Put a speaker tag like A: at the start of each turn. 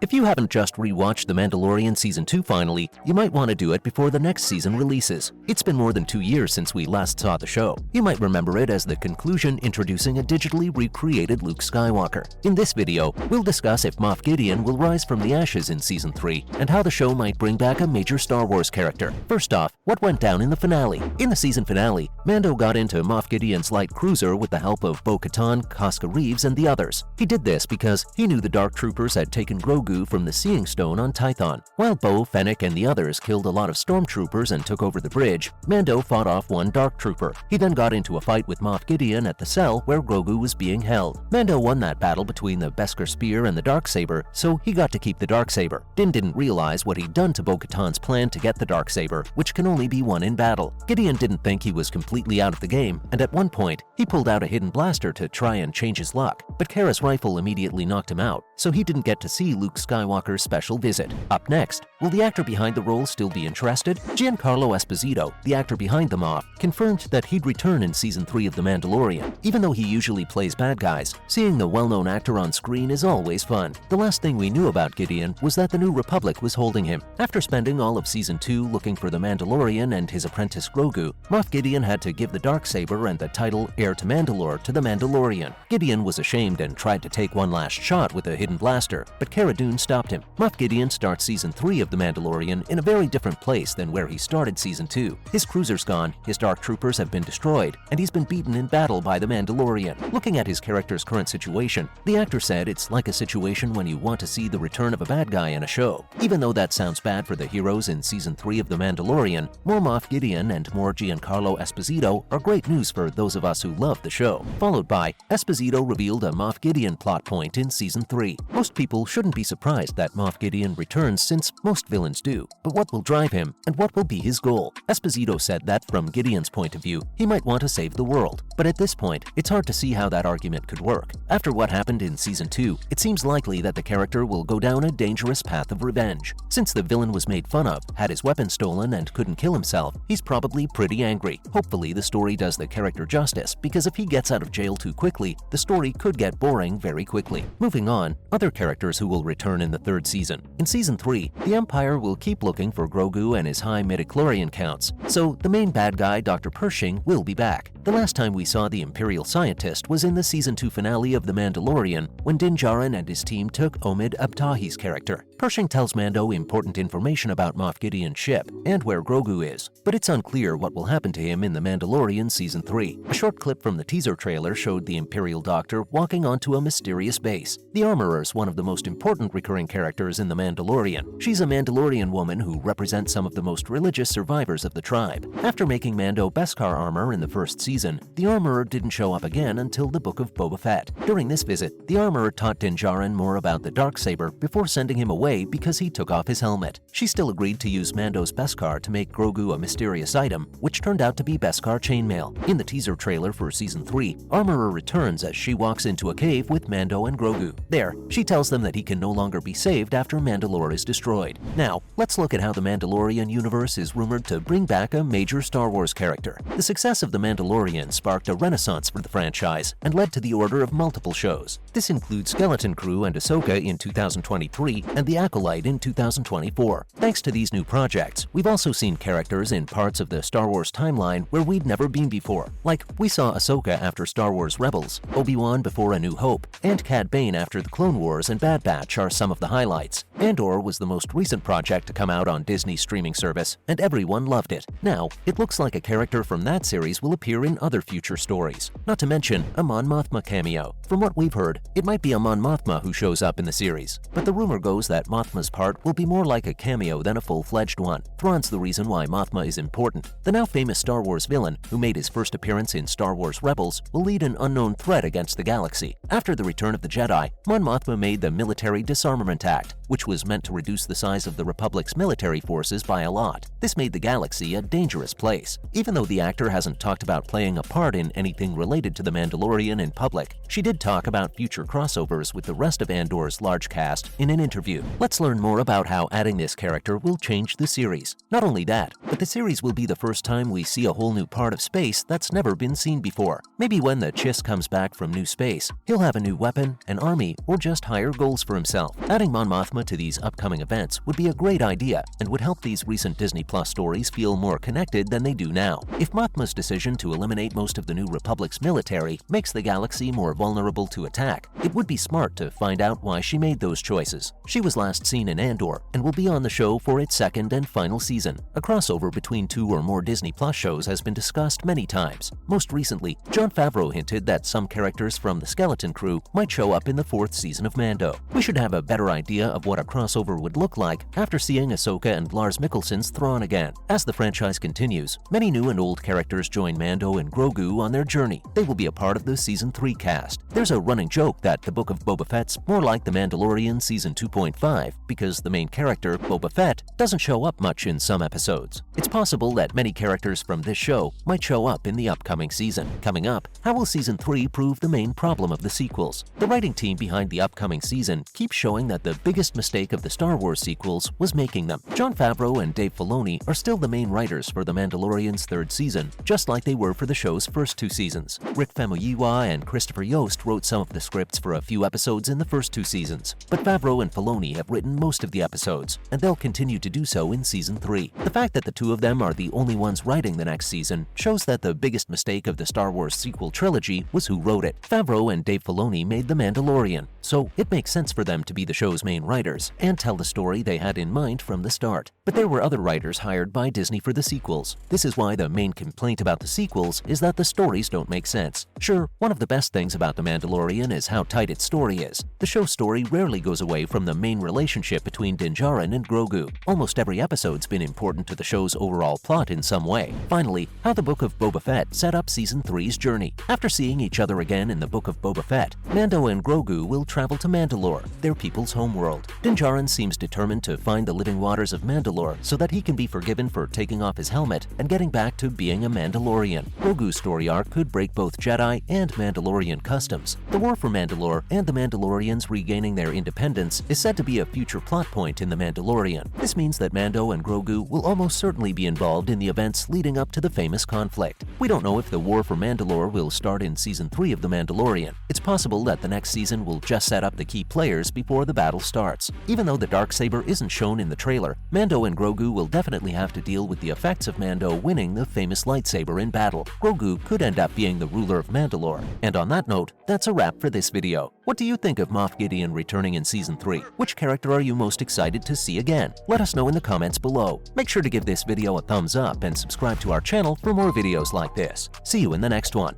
A: If you haven't just rewatched The Mandalorian Season 2 finally, you might want to do it before the next season releases. It's been more than 2 years since we last saw the show. You might remember it as the conclusion introducing a digitally recreated Luke Skywalker. In this video, we'll discuss if Moff Gideon will rise from the ashes in Season 3 and how the show might bring back a major Star Wars character. First off, what went down in the finale? In the season finale, Mando got into Moff Gideon's light cruiser with the help of Bo-Katan, Casca Reeves, and the others. He did this because he knew the Dark Troopers had taken Grogu from the Seeing Stone on Tython. While Bo, Fennec, and the others killed a lot of stormtroopers and took over the bridge, Mando fought off one Dark Trooper. He then got into a fight with Moff Gideon at the cell where Grogu was being held. Mando won that battle between the Beskar Spear and the Darksaber, so he got to keep the Darksaber. Din didn't realize what he'd done to Bo-Katan's plan to get the Darksaber, which can only be won in battle. Gideon didn't think he was completely out of the game, and at one point, he pulled out a hidden blaster to try and change his luck. But Kara's rifle immediately knocked him out, so he didn't get to see Luke Skywalker's special visit. Up next, will the actor behind the role still be interested? Giancarlo Esposito, the actor behind the Moff, confirmed that he'd return in Season 3 of The Mandalorian. Even though he usually plays bad guys, seeing the well-known actor on screen is always fun. The last thing we knew about Gideon was that the New Republic was holding him. After spending all of Season 2 looking for the Mandalorian and his apprentice Grogu, Moff Gideon had to give the Darksaber and the title Heir to Mandalore to the Mandalorian. Gideon was ashamed and tried to take one last shot with a hidden blaster, but Cara Dune stopped him. Moff Gideon starts Season 3 of The Mandalorian in a very different place than where he started Season 2. His cruiser's gone, his Dark Troopers have been destroyed, and he's been beaten in battle by the Mandalorian. Looking at his character's current situation, the actor said it's like a situation when you want to see the return of a bad guy in a show. Even though that sounds bad for the heroes in Season 3 of The Mandalorian, more Moff Gideon and more Giancarlo Esposito are great news for those of us who love the show. Followed by, Esposito revealed a Moff Gideon plot point in Season 3. Most people shouldn't be surprised that Moff Gideon returns since most villains do, but what will drive him and what will be his goal? Esposito said that from Gideon's point of view, he might want to save the world, but at this point, it's hard to see how that argument could work. After what happened in Season 2, it seems likely that the character will go down a dangerous path of revenge. Since the villain was made fun of, had his weapon stolen, and couldn't kill himself, he's probably pretty angry. Hopefully, the story does the character justice, because if he gets out of jail too quickly, the story could get boring very quickly. Moving on, other characters who will return in the third season. In Season 3, the Empire will keep looking for Grogu and his high midichlorian counts, so the main bad guy, Dr. Pershing, will be back. The last time we saw the Imperial scientist was in the Season 2 finale of The Mandalorian, when Din Djarin and his team took Omid Abtahi's character. Pershing tells Mando important information about Moff Gideon's ship and where Grogu is, but it's unclear what will happen to him in The Mandalorian Season 3. A short clip from the teaser trailer showed the Imperial Doctor walking onto a mysterious base. The Armorer's one of the most important recurring characters in The Mandalorian. She's a Mandalorian woman who represents some of the most religious survivors of the tribe. After making Mando Beskar armor in the first season, the Armorer didn't show up again until the Book of Boba Fett. During this visit, the Armorer taught Din Djarin more about the Darksaber before sending him away because he took off his helmet. She still agreed to use Mando's Beskar to make Grogu a mysterious item, which turned out to be Beskar chainmail. In the teaser trailer for Season 3, Armorer returns as she walks into a cave with Mando and Grogu. There, she tells them that he can no longer be saved after Mandalore is destroyed. Now, let's look at how the Mandalorian universe is rumored to bring back a major Star Wars character. The success of The Mandalorian sparked a renaissance for the franchise and led to the order of multiple shows. This includes Skeleton Crew and Ahsoka in 2023 and The Acolyte in 2024. Thanks to these new projects, we've also seen characters in parts of the Star Wars timeline where we'd never been before. Like, we saw Ahsoka after Star Wars Rebels, Obi-Wan before A New Hope, and Cad Bane after The Clone Wars and Bad Batch are some of the highlights. Andor was the most recent project to come out on Disney's streaming service, and everyone loved it. Now, it looks like a character from that series will appear in other future stories. Not to mention a Mon Mothma cameo. From what we've heard, it might be a Mon Mothma who shows up in the series, but the rumor goes that Mothma's part will be more like a cameo than a full-fledged one. Thrawn's the reason why Mothma is important. The now famous Star Wars villain, who made his first appearance in Star Wars Rebels, will lead an unknown threat against the galaxy. After the Return of the Jedi, Mon Mothma made the Military Disarmament Act, which would was meant to reduce the size of the Republic's military forces by a lot. This made the galaxy a dangerous place. Even though the actor hasn't talked about playing a part in anything related to The Mandalorian in public, she did talk about future crossovers with the rest of Andor's large cast in an interview. Let's learn more about how adding this character will change the series. Not only that, but the series will be the first time we see a whole new part of space that's never been seen before. Maybe when the Chiss comes back from new space, he'll have a new weapon, an army, or just higher goals for himself. Adding Mon Mothma to these upcoming events would be a great idea and would help these recent Disney Plus stories feel more connected than they do now. If Mothma's decision to eliminate most of the New Republic's military makes the galaxy more vulnerable to attack, it would be smart to find out why she made those choices. She was last seen in Andor and will be on the show for its second and final season. A crossover between 2 or more Disney Plus shows has been discussed many times. Most recently, Jon Favreau hinted that some characters from the Skeleton Crew might show up in the 4th season of Mando. We should have a better idea of what a crossover would look like after seeing Ahsoka and Lars Mikkelsen's Thrawn again. As the franchise continues, many new and old characters join Mando and Grogu on their journey. They will be a part of the Season 3 cast. There's a running joke that the Book of Boba Fett's more like The Mandalorian Season 2.5 because the main character, Boba Fett, doesn't show up much in some episodes. It's possible that many characters from this show might show up in the upcoming season. Coming up, how will Season 3 prove the main problem of the sequels? The writing team behind the upcoming season keeps showing that the biggest mistake of the Star Wars sequels was making them. Jon Favreau and Dave Filoni are still the main writers for The Mandalorian's 3rd season, just like they were for the show's first 2 seasons. Rick Famuyiwa and Christopher Yost wrote some of the scripts for a few episodes in the first 2 seasons, but Favreau and Filoni have written most of the episodes, and they'll continue to do so in Season 3. The fact that the 2 of them are the only ones writing the next season shows that the biggest mistake of the Star Wars sequel trilogy was who wrote it. Favreau and Dave Filoni made The Mandalorian, so it makes sense for them to be the show's main writers and tell the story they had in mind from the start. But there were other writers hired by Disney for the sequels. This is why the main complaint about the sequels is that the stories don't make sense. Sure, one of the best things about The Mandalorian is how tight its story is. The show's story rarely goes away from the main relationship between Din Djarin and Grogu. Almost every episode's been important to the show's overall plot in some way. Finally, how the Book of Boba Fett set up Season 3's journey. After seeing each other again in the Book of Boba Fett, Mando and Grogu will travel to Mandalore, their people's homeworld. Din Djarin seems determined to find the living waters of Mandalore so that he can be forgiven for taking off his helmet and getting back to being a Mandalorian. Grogu's story arc could break both Jedi and Mandalorian customs. The war for Mandalore and the Mandalorians regaining their independence is said to be a future plot point in The Mandalorian. This means that Mando and Grogu will almost certainly be involved in the events leading up to the famous conflict. We don't know if the war for Mandalore will start in Season 3 of The Mandalorian. It's possible that the next season will just set up the key players before the battle starts. Even though the Darksaber isn't shown in the trailer, Mando and Grogu will definitely have to deal with the effects of Mando winning the famous lightsaber in battle. Grogu could end up being the ruler of Mandalore. And on that note, that's a wrap for this video. What do you think of Moff Gideon returning in Season 3? Which character are you most excited to see again? Let us know in the comments below. Make sure to give this video a thumbs up and subscribe to our channel for more videos like this. See you in the next one.